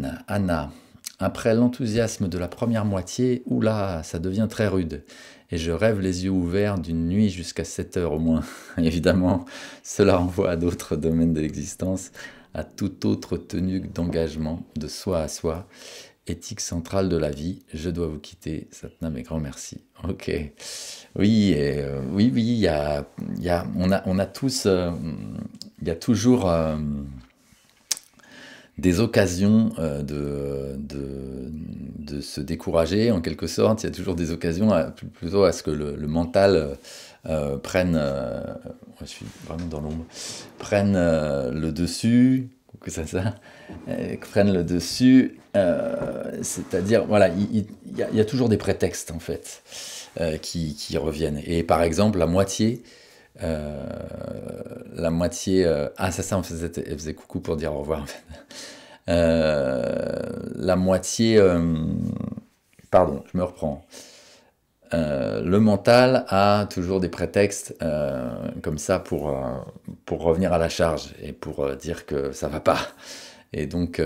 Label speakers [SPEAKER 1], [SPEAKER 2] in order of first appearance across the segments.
[SPEAKER 1] Anne, Anna, après l'enthousiasme de la première moitié, oula, ça devient très rude. Et je rêve les yeux ouverts d'une nuit jusqu'à 7 heures au moins. Évidemment, cela renvoie à d'autres domaines de l'existence, à toute autre tenue d'engagement, de soi à soi. Éthique centrale de la vie, je dois vous quitter. Satnam et grand merci. Ok. Oui, oui, oui, on a tous, il y a toujours des occasions de se décourager, en quelque sorte. Il y a toujours des occasions plutôt à ce que le mental prenne, je suis vraiment dans l'ombre, prenne le dessus, que ça, prenne le dessus, c'est-à-dire, voilà, il y a toujours des prétextes, en fait, qui reviennent. Et par exemple, euh, ah, c'est ça, elle faisait coucou pour dire au revoir, en fait. La moitié, pardon, je me reprends. Le mental a toujours des prétextes comme ça pour revenir à la charge et pour dire que ça va pas. Et donc,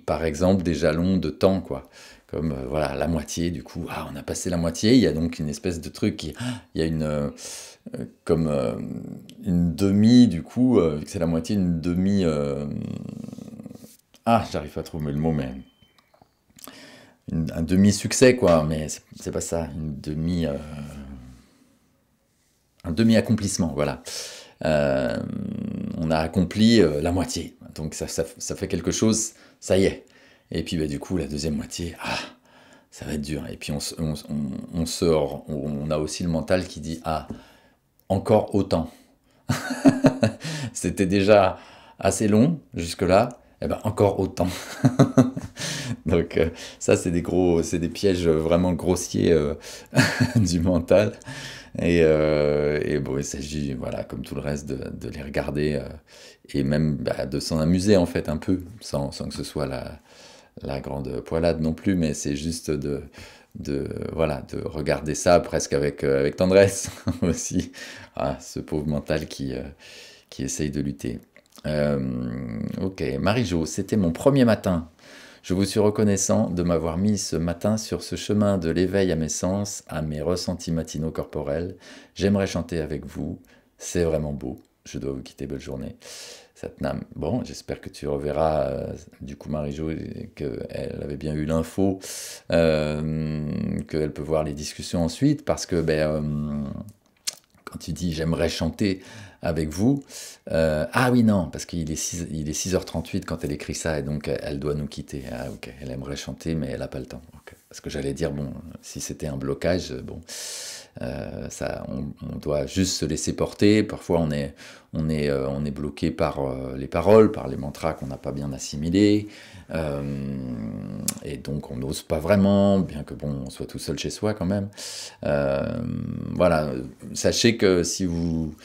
[SPEAKER 1] par exemple, des jalons de temps, quoi. Comme, voilà, la moitié, du coup, ah, on a passé la moitié, il y a donc une espèce de truc il y a comme une demi, du coup, vu que c'est la moitié, une demi, ah, j'arrive pas à trouver le mot, mais un demi-succès, quoi, mais c'est pas ça, un demi-accomplissement, voilà. Euh, on a accompli la moitié, donc ça fait quelque chose, ça y est. Et puis bah, du coup, la deuxième moitié, ah, ça va être dur. Et puis on sort, on a aussi le mental qui dit, ah, encore autant. C'était déjà assez long jusque-là, et ben encore autant. Donc ça, c'est des pièges vraiment grossiers du mental. Et bon, il s'agit, voilà, comme tout le reste, de les regarder et même bah, de s'en amuser en fait un peu, sans que ce soit la grande poilade non plus, mais c'est juste voilà, de regarder ça presque avec tendresse aussi. Ah, ce pauvre mental qui essaye de lutter. Ok, Marie-Jo, c'était mon premier matin. Je vous suis reconnaissant de m'avoir mis ce matin sur ce chemin de l'éveil à mes sens, à mes ressentis matinaux corporels. J'aimerais chanter avec vous. C'est vraiment beau. Je dois vous quitter. Belle journée. Satnam. Bon, j'espère que tu reverras, du coup, Marie-Jo, qu'elle avait bien eu l'info, qu'elle peut voir les discussions ensuite, parce que quand tu dis j'aimerais chanter avec vous, ah oui, non, parce il est 6h38 quand elle écrit ça, et donc elle doit nous quitter. Ah ok, elle aimerait chanter, mais elle n'a pas le temps. Ok. Parce que j'allais dire, bon, si c'était un blocage, bon, on doit juste se laisser porter. Parfois, on est bloqué par les paroles, par les mantras qu'on n'a pas bien assimilés. Euh, et donc, on n'ose pas vraiment, bien que bon, on soit tout seul chez soi quand même. Euh, voilà, sachez que si vous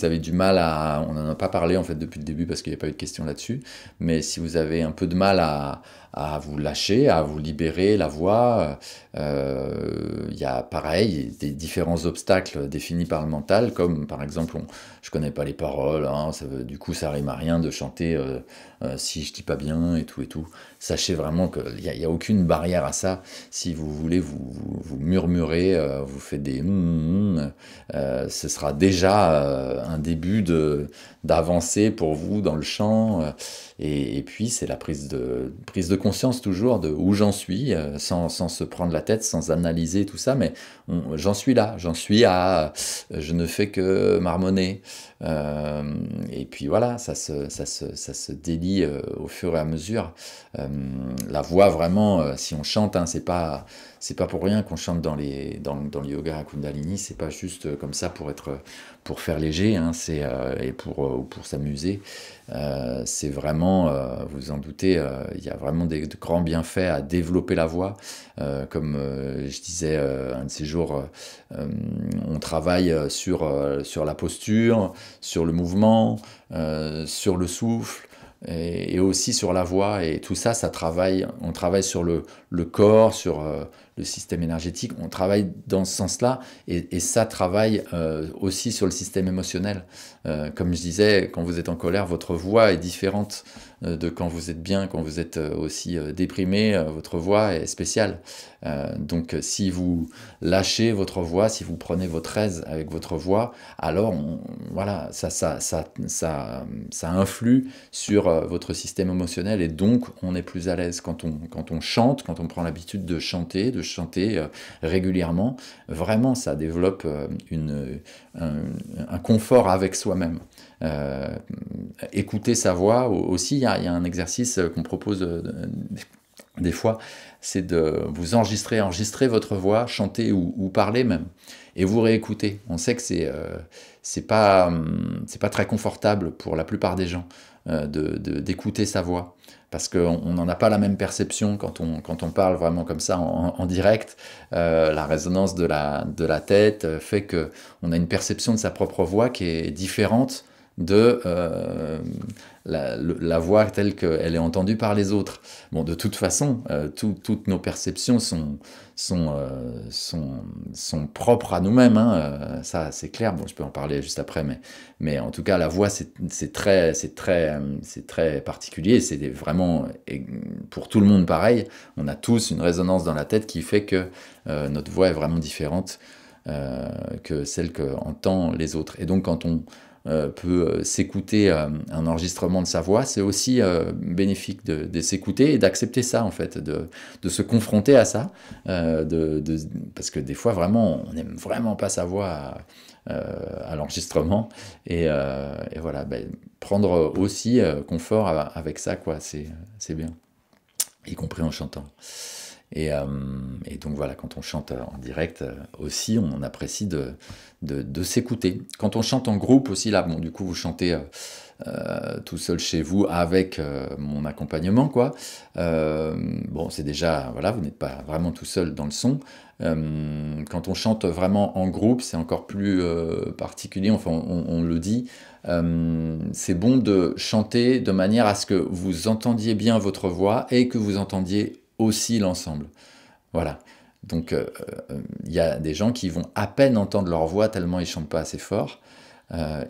[SPEAKER 1] avez du mal à... On n'en a pas parlé en fait depuis le début parce qu'il n'y a pas eu de question là-dessus, mais si vous avez un peu de mal à vous lâcher, à vous libérer la voix, il y a pareil des différents obstacles définis par le mental, comme par exemple, je connais pas les paroles, hein, du coup ça rime à rien de chanter si je dis pas bien et tout et tout. Sachez vraiment qu'il n'y a aucune barrière à ça. Si vous voulez vous murmurer, vous faites des ce sera déjà un début d'avancer pour vous dans le chant. Et puis c'est la prise de conscience toujours de où j'en suis, sans se prendre la tête, sans analyser tout ça, mais j'en suis là, j'en suis à je ne fais que marmonner. Et puis voilà, ça se délie au fur et à mesure. La voix vraiment, si on chante, hein, c'est pas pour rien qu'on chante dans le yoga à Kundalini, c'est pas juste comme ça pour faire léger, hein, et pour s'amuser. C'est vraiment, vous en doutez, il y a vraiment de grands bienfaits à développer la voix. Comme je disais un de ces jours, on travaille sur la posture, sur le mouvement, sur le souffle. Et aussi sur la voix, et tout ça, on travaille sur le corps, sur le système énergétique, on travaille dans ce sens-là, et ça travaille aussi sur le système émotionnel. Comme je disais, quand vous êtes en colère, votre voix est différente de quand vous êtes bien, quand vous êtes aussi déprimé, votre voix est spéciale. Donc si vous lâchez votre voix, si vous prenez votre aise avec votre voix, alors voilà, ça influe sur votre système émotionnel et donc on est plus à l'aise quand on chante, quand on prend l'habitude de chanter régulièrement. Vraiment, ça développe un confort avec soi-même. Écouter sa voix aussi, il y a un exercice qu'on propose des fois, c'est de vous enregistrer votre voix, chanter ou parler même, et vous réécouter. On sait que c'est pas très confortable pour la plupart des gens d'écouter sa voix, parce qu'on n'en a pas la même perception quand on parle vraiment comme ça en direct. La résonance de la tête fait qu'on a une perception de sa propre voix qui est différente de la voix telle qu'elle est entendue par les autres. Bon, de toute façon, toutes nos perceptions sont propres à nous-mêmes, hein, ça c'est clair. Bon, je peux en parler juste après, mais en tout cas, la voix c'est très particulier. C'est vraiment pour tout le monde pareil. On a tous une résonance dans la tête qui fait que notre voix est vraiment différente que celle qu'entendent les autres. Et donc, quand on peut s'écouter un enregistrement de sa voix, c'est aussi bénéfique de s'écouter et d'accepter ça, en fait, de se confronter à ça, parce que des fois, vraiment, on n'aime vraiment pas sa voix à l'enregistrement, et voilà, prendre aussi confort avec ça, quoi, c'est bien, y compris en chantant. Et donc voilà, quand on chante en direct aussi, on apprécie de s'écouter. Quand on chante en groupe aussi, là, bon, du coup, vous chantez tout seul chez vous avec mon accompagnement, quoi. Bon, c'est déjà, voilà, vous n'êtes pas vraiment tout seul dans le son. Quand on chante vraiment en groupe, c'est encore plus particulier, enfin, on le dit. C'est bon de chanter de manière à ce que vous entendiez bien votre voix et que vous entendiez aussi l'ensemble. Voilà. Donc, il y a des gens qui vont à peine entendre leur voix tellement ils chantent pas assez fort.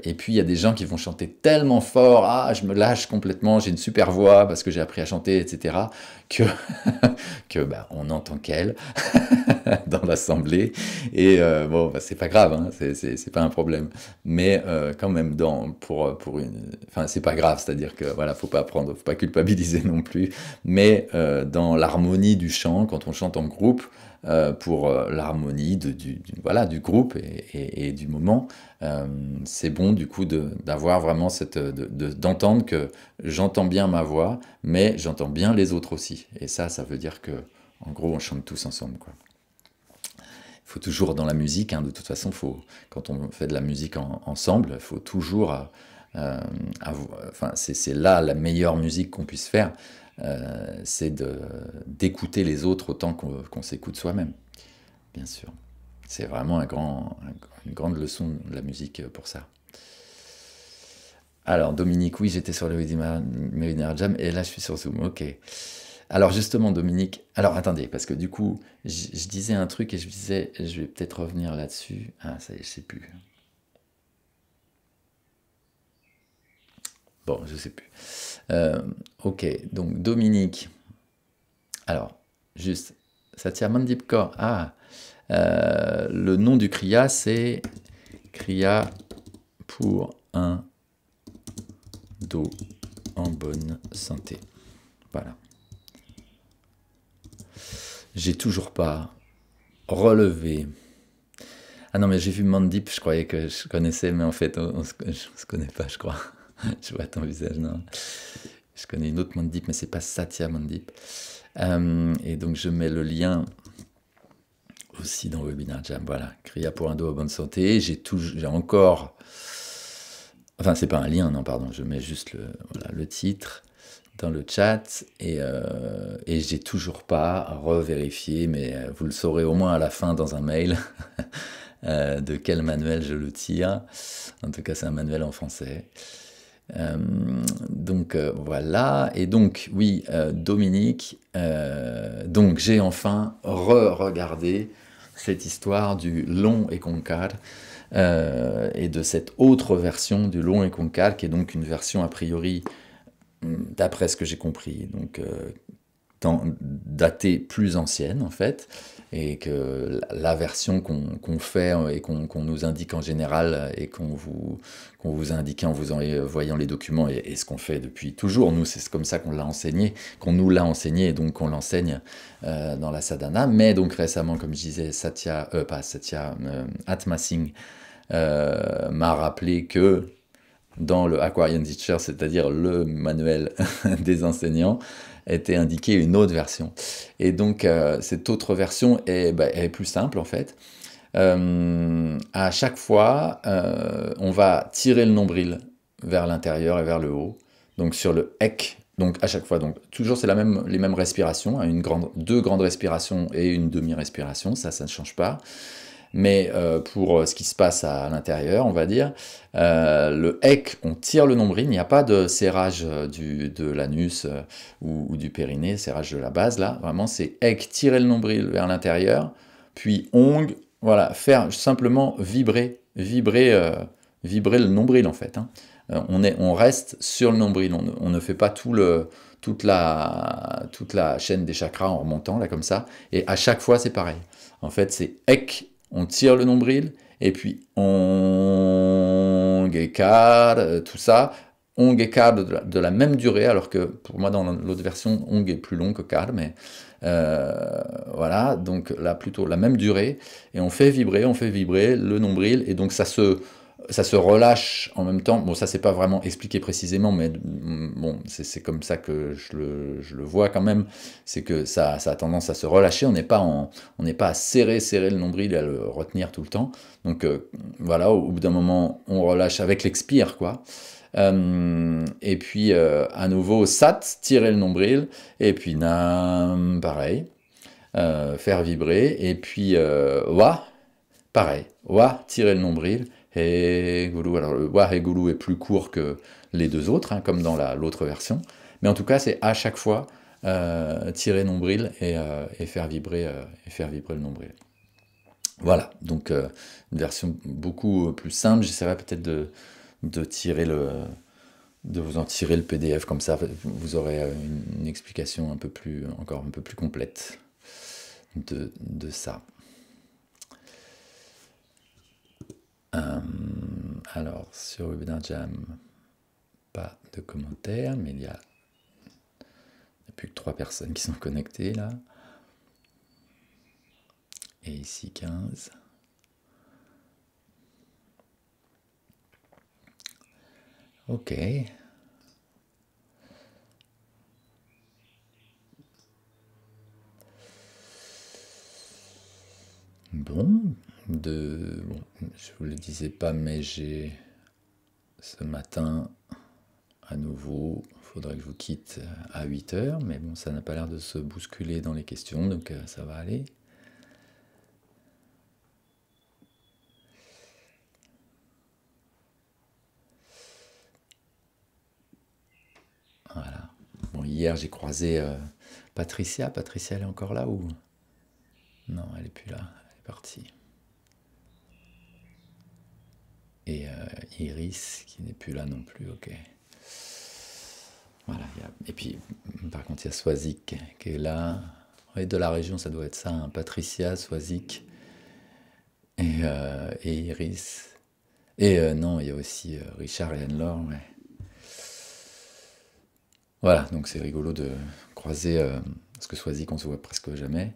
[SPEAKER 1] Et puis, il y a des gens qui vont chanter tellement fort, ah, je me lâche complètement, j'ai une super voix parce que j'ai appris à chanter, etc., que, on entend qu'elle dans l'assemblée. Et bon, c'est pas grave, hein, c'est pas un problème. Mais quand même, enfin, c'est pas grave, c'est-à-dire que voilà, faut pas culpabiliser non plus. Mais dans l'harmonie du chant, quand on chante en groupe, pour l'harmonie voilà, du groupe et du moment, c'est bon du coup d'avoir vraiment d'entendre que j'entends bien ma voix, mais j'entends bien les autres aussi. Et ça veut dire que en gros on chante tous ensemble, quoi. Il faut toujours dans la musique, hein, de toute façon, quand on fait de la musique ensemble, il faut toujours enfin, c'est là la meilleure musique qu'on puisse faire, c'est d'écouter les autres autant qu'on s'écoute soi-même, bien sûr. C'est vraiment une grande leçon de la musique pour ça. Alors, Dominique, oui, j'étais sur le Webinaire Jam, et là, je suis sur Zoom, ok. Alors, justement, Dominique, alors, attendez, parce que du coup, je disais un truc, et je disais, je vais peut-être revenir là-dessus. Ah, ça y est, je sais plus. Bon, je sais plus. Ok, donc, Dominique. Alors, juste, Satya Mandip Kaur. Ah, le nom du Kriya, c'est Kriya pour un dos en bonne santé. Voilà. J'ai toujours pas relevé. Ah non, mais j'ai vu Mandip, je croyais que je connaissais, mais en fait, on se connaît pas, je crois. Je vois ton visage, non. Je connais une autre Mandip, mais c'est pas Satya Mandip. Et donc, je mets le lien aussi dans Webinaire Jam. Voilà, Kriya pour un dos en bonne santé. J'ai encore... Enfin, c'est pas un lien, non, pardon. Je mets juste le titre dans le chat, et j'ai toujours pas revérifié, mais vous le saurez au moins à la fin dans un mail de quel manuel je le tire. En tout cas, c'est un manuel en français. Donc voilà, et donc oui, Dominique, donc j'ai enfin regardé cette histoire du long et Concar, et de cette autre version du long et Concar, qui est donc une version a priori d'après ce que j'ai compris, donc datée plus ancienne en fait, et que la version qu'on fait et qu'on nous indique en général et qu'on vous a indiqué en vous envoyant les documents et ce qu'on fait depuis toujours, nous c'est comme ça qu'on l'a enseigné, qu'on nous l'a enseigné et donc qu'on l'enseigne dans la sadhana. Mais donc récemment, comme je disais, pas Satya, Atma Singh m'a rappelé que dans le Aquarian Teacher, c'est-à-dire le manuel des enseignants, était indiqué une autre version. Et donc, cette autre version elle est plus simple, en fait. À chaque fois, on va tirer le nombril vers l'intérieur et vers le haut. Donc, sur le ek, donc à chaque fois, donc toujours c'est les mêmes respirations, hein, deux grandes respirations et une demi-respiration, ça ne change pas. Mais pour ce qui se passe à l'intérieur, on va dire, le ek, on tire le nombril, il n'y a pas de serrage de l'anus ou du périnée, serrage de la base, là, vraiment c'est ek, tirer le nombril vers l'intérieur, puis ong, voilà, faire simplement vibrer le nombril en fait. Hein. On reste sur le nombril, on ne fait pas toute la chaîne des chakras en remontant, là comme ça, et à chaque fois c'est pareil. En fait c'est ek, on tire le nombril, et puis on gekar, tout ça, on gekar de la même durée, alors que pour moi dans l'autre version, on est plus long que kar, mais voilà, donc là plutôt la même durée, et on fait vibrer le nombril, et donc ça se relâche en même temps. Bon, ça c'est pas vraiment expliqué précisément, mais bon, c'est comme ça que je le vois quand même. C'est que ça a tendance à se relâcher. On n'est pas à serrer le nombril et à le retenir tout le temps. Donc voilà, au bout d'un moment, on relâche avec l'expire, quoi. Et puis à nouveau, sat, tirer le nombril, et puis nam, pareil, faire vibrer, et puis wa, pareil, wa, tirer le nombril, et goulou. Alors le wa et goulou est plus court que les deux autres, hein, comme dans l'autre version, mais en tout cas c'est à chaque fois tirer nombril et faire vibrer le nombril. Voilà, donc une version beaucoup plus simple. J'essaierai peut-être de vous en tirer le PDF, comme ça vous aurez une explication encore un peu plus complète de ça. Alors, sur Webinar Jam, pas de commentaires, mais il n'y a plus que 3 personnes qui sont connectées là. Et ici 15. Ok. Bon, je vous le disais pas, mais j'ai ce matin à nouveau, il faudrait que je vous quitte à 8 h, mais bon, ça n'a pas l'air de se bousculer dans les questions, donc ça va aller. Voilà. Bon, hier j'ai croisé Patricia. Patricia, elle est encore là ou... Non, elle est plus là, elle est partie. Et Iris, qui n'est plus là non plus, ok. Voilà, et puis, par contre, il y a Swazik qui est là. Ouais, de la région, ça doit être ça, hein. Patricia, Swazik et Iris. Et non, il y a aussi Richard et Anne-Laure, ouais. Voilà, donc c'est rigolo de croiser, parce que Swazik, on se voit presque jamais,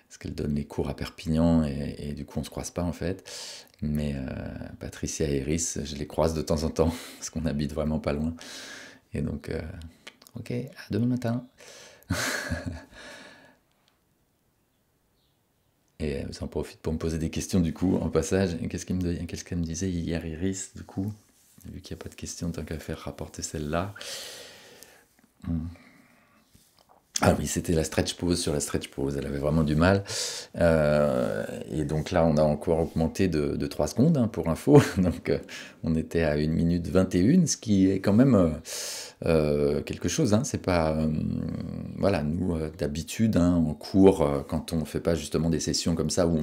[SPEAKER 1] parce qu'elle donne les cours à Perpignan, et du coup, on se croise pas, en fait. Mais Patricia et Iris, je les croise de temps en temps, parce qu'on habite vraiment pas loin. Et donc, ok, à demain matin. Et ça en profite pour me poser des questions, du coup, en passage. Qu'est-ce qu'elle me disait hier, Iris, du coup? Vu qu'il n'y a pas de questions, tant qu'à faire rapporter celle-là. Ah oui, c'était la stretch pose sur la stretch pose, elle avait vraiment du mal. Et donc là, on a encore augmenté de 3 secondes, hein, pour info. Donc on était à 1 minute 21, ce qui est quand même quelque chose. Hein. C'est pas. Voilà, nous, d'habitude, hein, en cours, quand on fait pas justement des sessions comme ça où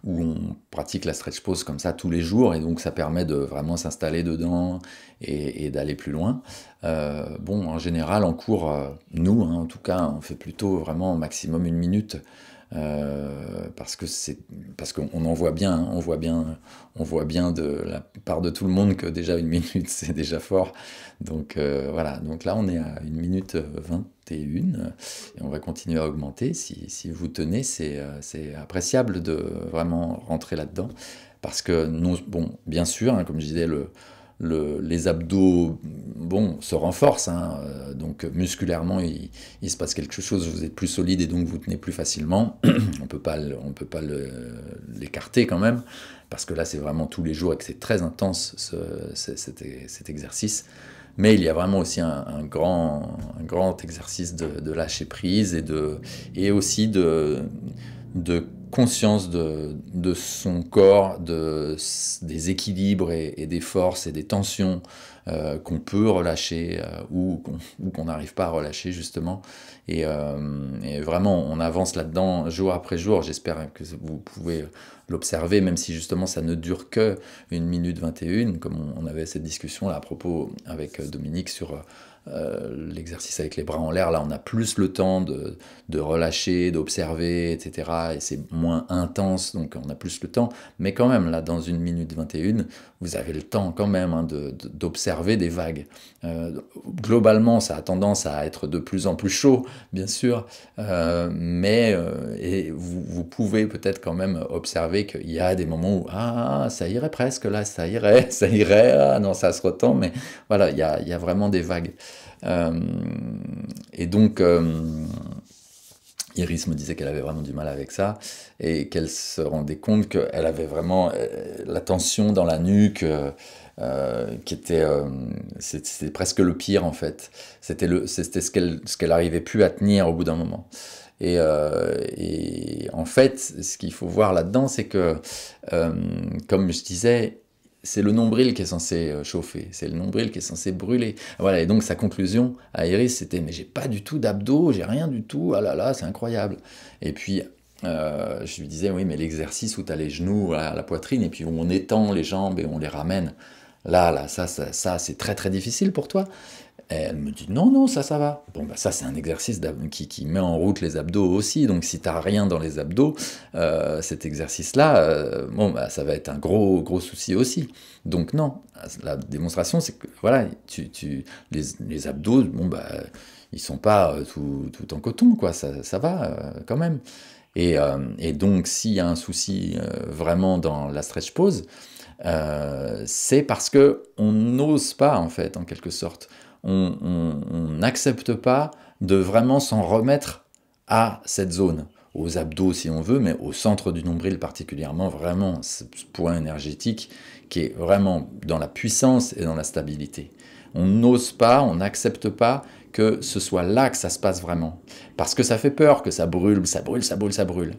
[SPEAKER 1] on pratique la stretch pose comme ça tous les jours, et donc ça permet de vraiment s'installer dedans et d'aller plus loin. Bon, en général, en cours, nous, hein, en tout cas, on fait plutôt vraiment au maximum 1 minute, parce que parce qu'on en voit bien, hein, on voit bien de la part de tout le monde que déjà 1 minute, c'est déjà fort. Donc voilà, donc là, on est à 1 minute 21, et on va continuer à augmenter. Si vous tenez, c'est appréciable de vraiment rentrer là-dedans. Parce que, non, bon, bien sûr, hein, comme je disais, les abdos, bon, se renforcent, hein, donc musculairement, il se passe quelque chose, vous êtes plus solide et donc vous tenez plus facilement. On peut pas l'écarter quand même, parce que là, c'est vraiment tous les jours et que c'est très intense cet exercice. Mais il y a vraiment aussi un grand exercice de lâcher prise et aussi de conscience de son corps, des équilibres et des forces et des tensions qu'on peut relâcher, ou qu'on n'arrive pas à relâcher justement. Et vraiment, on avance là-dedans jour après jour. J'espère que vous pouvez l'observer, même si justement ça ne dure que 1 minute 21, comme on avait cette discussion là à propos avec Dominique sur l'exercice avec les bras en l'air. Là, on a plus le temps de relâcher, d'observer, etc. Et c'est moins intense, donc on a plus le temps. Mais quand même, là, dans 1 minute 21, vous avez le temps quand même, hein, d'observer des vagues. Globalement, ça a tendance à être de plus en plus chaud, bien sûr, mais et vous pouvez peut-être quand même observer qu'il y a des moments où ah, ça irait presque, là, ça irait, ah non, ça se retend, mais voilà, il y a vraiment des vagues. Euh, et donc, Iris me disait qu'elle avait vraiment du mal avec ça et qu'elle se rendait compte qu'elle avait vraiment la tension dans la nuque, qui était, c'était presque le pire en fait. C'était ce qu'elle arrivait plus à tenir au bout d'un moment. Et en fait, ce qu'il faut voir là-dedans, c'est que, comme je disais, c'est le nombril qui est censé chauffer, c'est le nombril qui est censé brûler. Voilà, et donc sa conclusion à Iris, c'était mais j'ai pas du tout d'abdos, j'ai rien du tout, ah là là, c'est incroyable. Et puis je lui disais oui, mais l'exercice où tu as les genoux à la poitrine et puis où on étend les jambes et on les ramène, là, ça c'est très très difficile pour toi. Et elle me dit non, non, ça va. Bon, bah ça, c'est un exercice qui met en route les abdos aussi. Donc, si tu n'as rien dans les abdos, cet exercice-là, bon, bah, ça va être un gros souci aussi. Donc, non, la démonstration, c'est que voilà, les abdos, bon, bah, ils sont pas tout en coton, quoi. Ça va quand même. Et donc, s'il y a un souci vraiment dans la stretch pose, c'est parce que on n'ose pas, en fait, en quelque sorte. On n'accepte pas de vraiment s'en remettre à cette zone, aux abdos si on veut, mais au centre du nombril particulièrement, vraiment ce point énergétique qui est vraiment dans la puissance et dans la stabilité. On n'ose pas, on n'accepte pas que ce soit là que ça se passe vraiment. Parce que ça fait peur que ça brûle, ça brûle, ça brûle, ça brûle.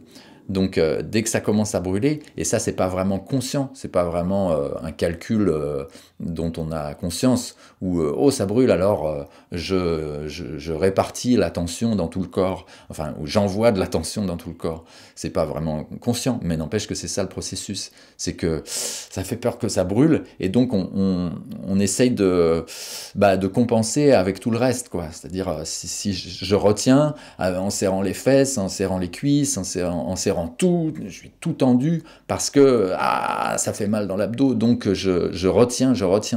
[SPEAKER 1] Donc dès que ça commence à brûler, et ça c'est pas vraiment conscient, c'est pas vraiment un calcul dont on a conscience, ou oh ça brûle alors je répartis la tension dans tout le corps, enfin ou j'envoie de la tension dans tout le corps. C'est pas vraiment conscient, mais n'empêche que c'est ça le processus, c'est que ça fait peur que ça brûle, et donc on essaye de compenser avec tout le reste, quoi. C'est-à-dire si je retiens en serrant les fesses, en serrant les cuisses, en serrant tout, je suis tout tendu parce que ça fait mal dans l'abdos, donc je retiens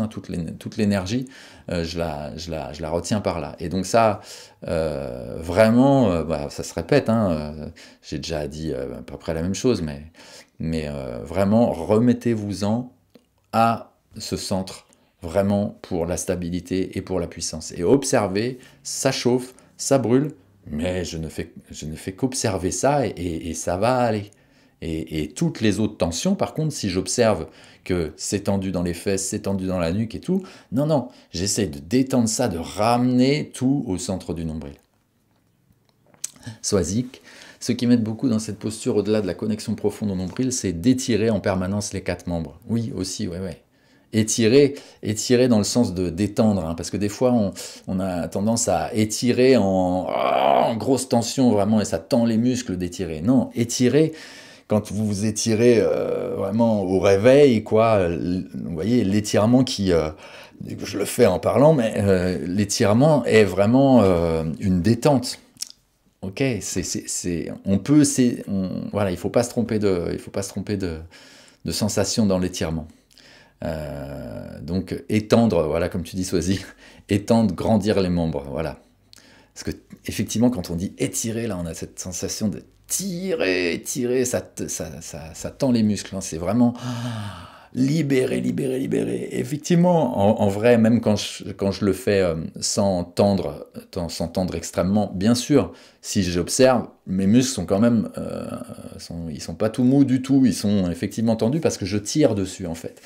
[SPEAKER 1] toute l'énergie, je la retiens par là. Et donc ça, vraiment, bah, ça se répète, hein, j'ai déjà dit à peu près la même chose, mais vraiment, remettez-vous-en à ce centre, vraiment pour la stabilité et pour la puissance. Et observez, ça chauffe, ça brûle, mais je ne fais qu'observer ça et ça va aller. Et toutes les autres tensions, par contre, si j'observe que c'est tendu dans les fesses, c'est tendu dans la nuque et tout, non, j'essaie de détendre ça, de ramener tout au centre du nombril. Swazik. Ceux qui mettent beaucoup dans cette posture au-delà de la connexion profonde au nombril, c'est d'étirer en permanence les 4 membres. Oui, aussi, ouais, ouais. Étirer dans le sens de détendre, hein, parce que des fois, on a tendance à étirer en grosse tension, vraiment, et ça tend les muscles d'étirer. Non, étirer, quand vous vous étirez vraiment au réveil, quoi, vous voyez, l'étirement qui... je le fais en parlant, mais l'étirement est vraiment une détente. Ok, on peut, voilà, il faut pas se tromper de sensation dans l'étirement. Donc étendre, voilà, comme tu dis, Swazik, étendre, grandir les membres, voilà. Parce que effectivement, quand on dit étirer, là, on a cette sensation de tirer, ça tend les muscles. Hein, c'est vraiment libérer. Effectivement, en vrai, même quand je le fais sans tendre extrêmement, bien sûr, si j'observe, mes muscles sont quand même, ils sont pas tout mous du tout, ils sont effectivement tendus parce que je tire dessus, en fait.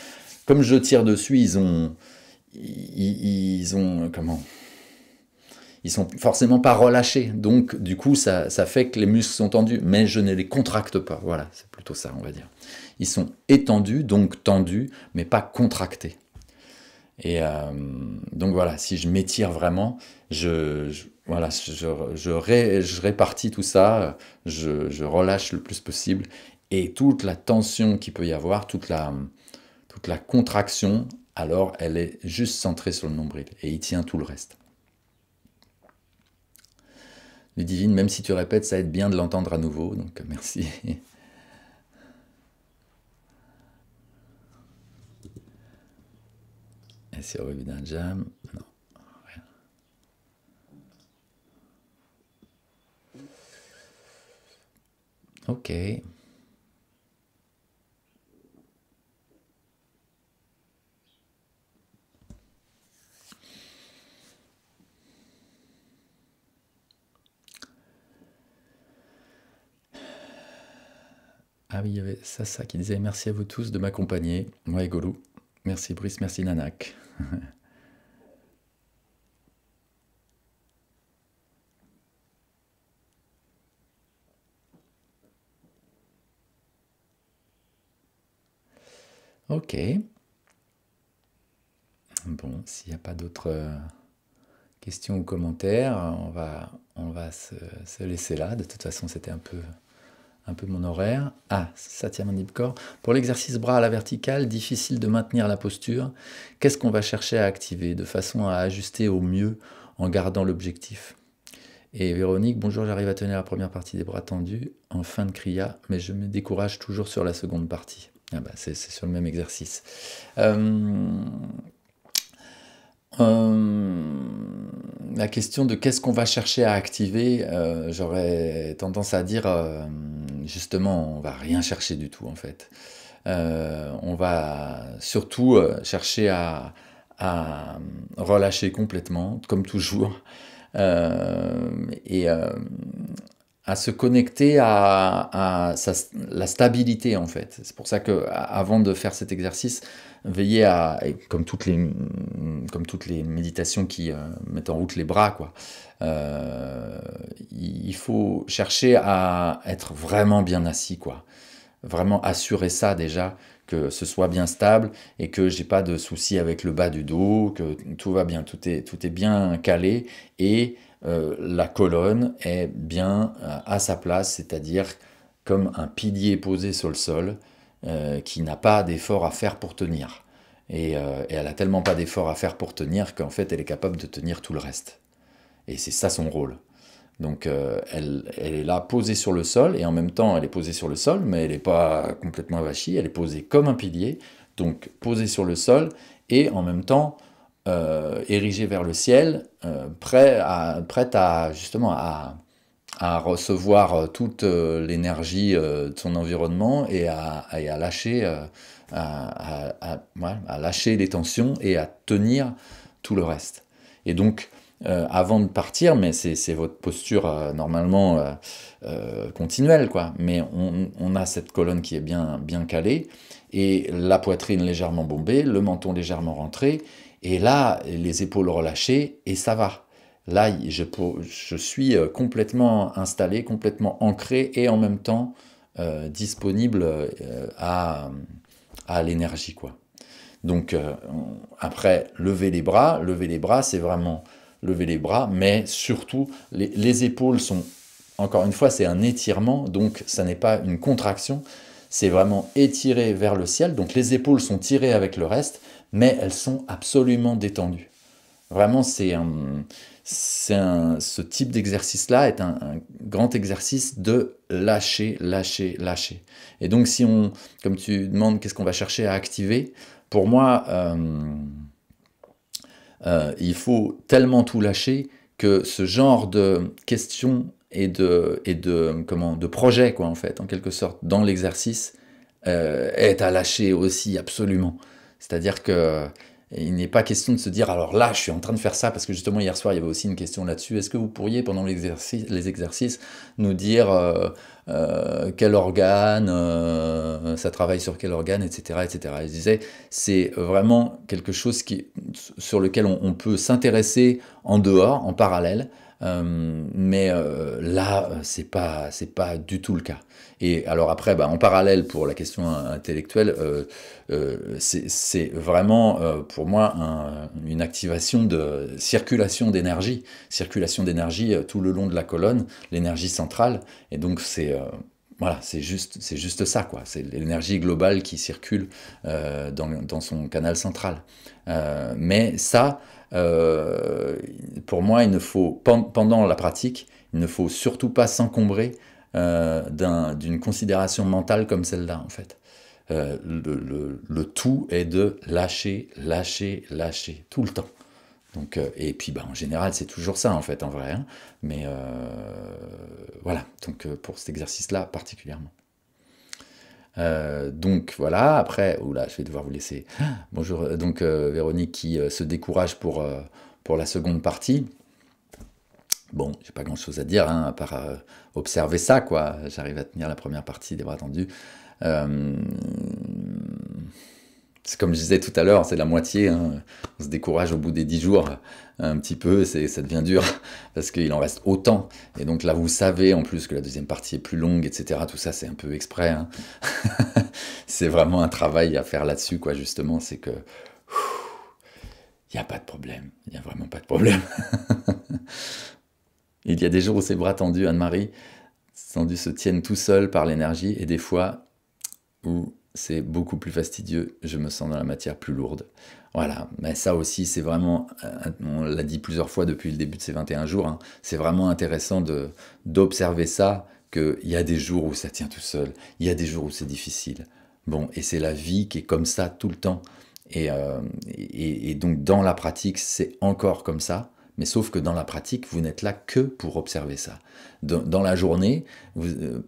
[SPEAKER 1] Comme je tire dessus, ils comment? Ils sont forcément pas relâchés, donc du coup ça fait que les muscles sont tendus, mais je ne les contracte pas, voilà, c'est plutôt ça on va dire. Ils sont étendus, donc tendus, mais pas contractés. Et donc voilà, si je m'étire vraiment, voilà, je répartis tout ça, je relâche le plus possible, et toute la tension qu'il peut y avoir, toute la contraction, alors elle est juste centrée sur le nombril, et il tient tout le reste. Ludivine, même si tu répètes, ça aide bien de l'entendre à nouveau, donc merci. Et sur Webinars Jam, non, rien. Ok. Ah oui, il y avait ça qui disait merci à vous tous de m'accompagner. Ouais, Golou. Merci Brice, merci Nanak. Ok. Bon, s'il n'y a pas d'autres questions ou commentaires, on va se laisser là. De toute façon, c'était un peu mon horaire. Ah, Satya Mandipkor. Pour l'exercice bras à la verticale, difficile de maintenir la posture. Qu'est-ce qu'on va chercher à activer de façon à ajuster au mieux en gardant l'objectif? Et Véronique, bonjour, j'arrive à tenir la première partie des bras tendus en fin de kriya, mais je me décourage toujours sur la seconde partie. Ah bah, c'est sur le même exercice. La question de qu'est-ce qu'on va chercher à activer, j'aurais tendance à dire, justement, on va rien chercher du tout en fait. On va surtout chercher à relâcher complètement, comme toujours, et à se connecter à la stabilité en fait. C'est pour ça que avant de faire cet exercice, veillez à, comme toutes les méditations qui mettent en route les bras, quoi. Il faut chercher à être vraiment bien assis, quoi. Vraiment assurer ça déjà, que ce soit bien stable et que j'ai pas de soucis avec le bas du dos, que tout va bien, tout est bien calé et la colonne est bien à sa place, c'est-à-dire comme un pilier posé sur le sol qui n'a pas d'effort à faire pour tenir. Et elle a tellement pas d'effort à faire pour tenir qu'en fait elle est capable de tenir tout le reste. Et c'est ça son rôle. Donc elle est là posée sur le sol, et en même temps elle est posée sur le sol, mais elle n'est pas complètement avachie, elle est posée comme un pilier, donc posée sur le sol, et en même temps érigée vers le ciel, prête à justement à recevoir toute l'énergie de son environnement et à lâcher, à lâcher les tensions et à tenir tout le reste. Et donc, avant de partir, mais c'est votre posture normalement continuelle, quoi. Mais on a cette colonne qui est bien calée, et la poitrine légèrement bombée, le menton légèrement rentré, et là, les épaules relâchées, et ça va. là, je suis complètement installé, complètement ancré et en même temps disponible à l'énergie, quoi. Donc après, lever les bras, c'est vraiment lever les bras, mais surtout, les épaules sont, encore une fois, c'est un étirement, donc ça n'est pas une contraction, c'est vraiment étiré vers le ciel, donc les épaules sont tirées avec le reste, mais elles sont absolument détendues. Vraiment, ce type d'exercice-là est un grand exercice de lâcher, lâcher, lâcher. Et donc, comme tu demandes, qu'est-ce qu'on va chercher à activer, pour moi, il faut tellement tout lâcher que ce genre de questions et de projets, quoi, en fait, en quelque sorte, dans l'exercice, est à lâcher aussi absolument. C'est-à-dire que il n'est pas question de se dire, alors là, je suis en train de faire ça, parce que justement, hier soir, il y avait aussi une question là-dessus. Est-ce que vous pourriez, pendant les exercices, nous dire quel organe, ça travaille sur quel organe, etc., etc. Je disais, c'est vraiment quelque chose sur lequel on peut s'intéresser en dehors, en parallèle, mais là, c'est pas du tout le cas. Et alors après, bah, en parallèle, pour la question intellectuelle, c'est vraiment pour moi une activation de circulation d'énergie tout le long de la colonne, l'énergie centrale, et donc voilà, c'est juste ça, quoi. C'est l'énergie globale qui circule dans son canal central. Mais ça, pour moi, pendant la pratique, il ne faut surtout pas s'encombrer d'une considération mentale comme celle-là, en fait. Le tout est de lâcher, lâcher, lâcher, tout le temps. Donc, et puis bah, en général, c'est toujours ça, en fait, en vrai. Hein. Mais voilà, donc pour cet exercice-là particulièrement. Donc voilà, après, oula, je vais devoir vous laisser. Bonjour, donc Véronique qui se décourage pour la seconde partie. Bon, j'ai pas grand-chose à dire, hein, à part observer ça, quoi. J'arrive à tenir la première partie des bras tendus. C'est comme je disais tout à l'heure, c'est la moitié. Hein. On se décourage au bout des 10 jours un petit peu, ça devient dur parce qu'il en reste autant. Et donc là, vous savez en plus que la deuxième partie est plus longue, etc. Tout ça, c'est un peu exprès. Hein. C'est vraiment un travail à faire là-dessus, quoi. Justement, c'est que il n'y a pas de problème. Il n'y a vraiment pas de problème. Il y a des jours où ces bras tendus, Anne-Marie, tendus se tiennent tout seuls par l'énergie, et des fois où c'est beaucoup plus fastidieux, je me sens dans la matière plus lourde. Voilà, mais ça aussi, c'est vraiment, on l'a dit plusieurs fois depuis le début de ces 21 jours, hein, c'est vraiment intéressant d'observer ça, qu'il y a des jours où ça tient tout seul, il y a des jours où c'est difficile. Bon, et c'est la vie qui est comme ça tout le temps. Et donc dans la pratique, c'est encore comme ça. Mais sauf que dans la pratique, vous n'êtes là que pour observer ça. Dans la journée,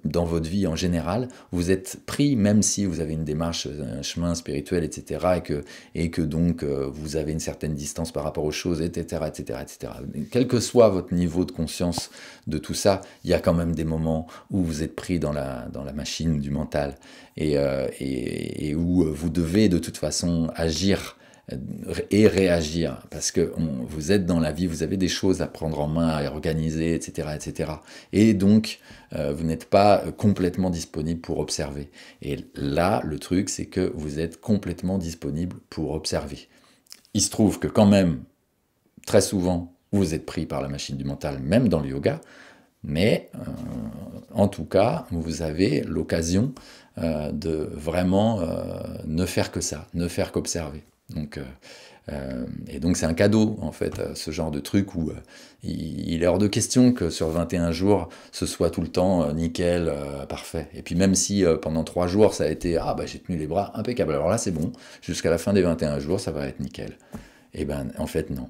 [SPEAKER 1] dans votre vie en général, vous êtes pris, même si vous avez une démarche, un chemin spirituel, etc., et que donc vous avez une certaine distance par rapport aux choses, etc., etc., etc. Quel que soit votre niveau de conscience de tout ça, il y a quand même des moments où vous êtes pris dans la machine du mental et où vous devez de toute façon agir et réagir, parce que vous êtes dans la vie, vous avez des choses à prendre en main, à organiser, etc., etc. Et donc, vous n'êtes pas complètement disponible pour observer. Et là, le truc, c'est que vous êtes complètement disponible pour observer. Il se trouve que quand même, très souvent, vous êtes pris par la machine du mental, même dans le yoga, mais en tout cas, vous avez l'occasion de vraiment ne faire que ça, ne faire qu'observer. Donc, et donc c'est un cadeau, en fait, ce genre de truc où il est hors de question que sur 21 jours, ce soit tout le temps nickel, parfait. Et puis même si pendant 3 jours, ça a été « Ah, bah j'ai tenu les bras, impeccable, alors là c'est bon, jusqu'à la fin des 21 jours, ça va être nickel. » Et ben en fait, non.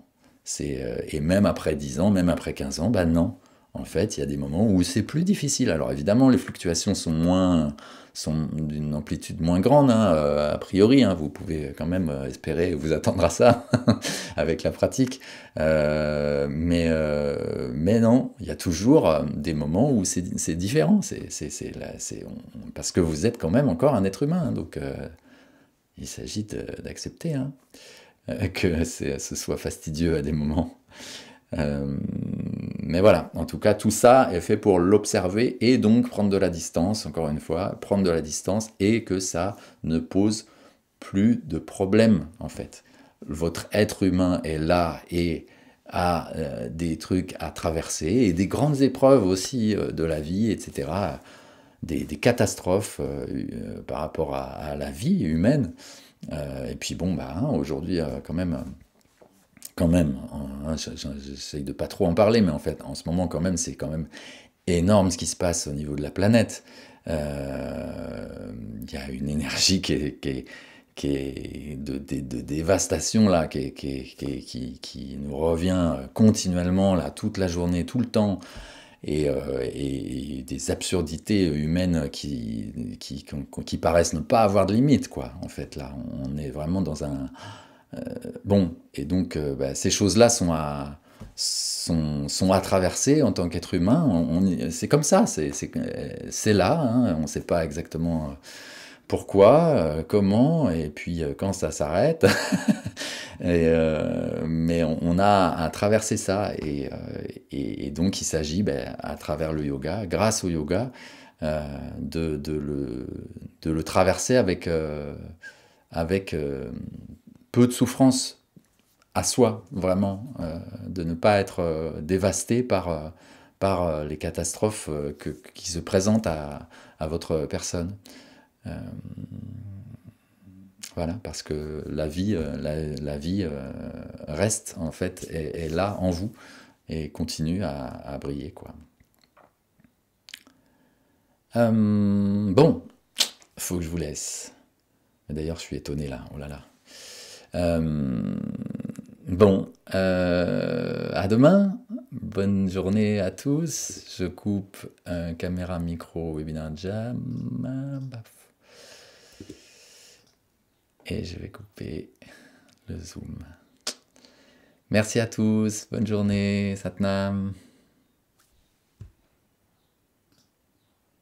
[SPEAKER 1] Et même après 10 ans, même après 15 ans, ben non. En fait, il y a des moments où c'est plus difficile. Alors évidemment, les fluctuations sont d'une amplitude moins grande, hein, a priori. Hein, vous pouvez quand même espérer vous attendre à ça avec la pratique. Mais non, il y a toujours des moments où c'est différent. Parce que vous êtes quand même encore un être humain. Donc il s'agit d'accepter hein, que ce soit fastidieux à des moments. Euh, mais voilà, en tout cas, tout ça est fait pour l'observer et donc prendre de la distance, encore une fois, prendre de la distance et que ça ne pose plus de problème, en fait. Votre être humain est là et a des trucs à traverser et des grandes épreuves aussi de la vie, etc. Des catastrophes par rapport à la vie humaine. Et puis bon, bah, hein, aujourd'hui, quand même, hein, j'essaye de pas trop en parler, mais en fait, en ce moment, quand même, c'est quand même énorme ce qui se passe au niveau de la planète. Il y a une énergie qui est de dévastation là, qui nous revient continuellement là, toute la journée, tout le temps, et des absurdités humaines qui paraissent ne pas avoir de limite, quoi. En fait, là, on est vraiment dans un bon, et donc bah, ces choses-là sont à traverser en tant qu'être humain. C'est comme ça, c'est là, hein, on ne sait pas exactement pourquoi, comment, et puis quand ça s'arrête. Mais on a à traverser ça, et donc il s'agit, ben, à travers le yoga, grâce au yoga, de le traverser avec peu de souffrance à soi, vraiment, de ne pas être dévasté par les catastrophes qui se présentent à votre personne. Euh, voilà, parce que la vie, la vie reste, en fait, est là en vous et continue à briller, quoi. Bon, faut que je vous laisse. D'ailleurs, je suis étonné là, oh là là. Euh, bon, à demain. Bonne journée à tous. Je coupe caméra, micro, webinaire jam. Baf. Et je vais couper le zoom. Merci à tous. Bonne journée. Satnam.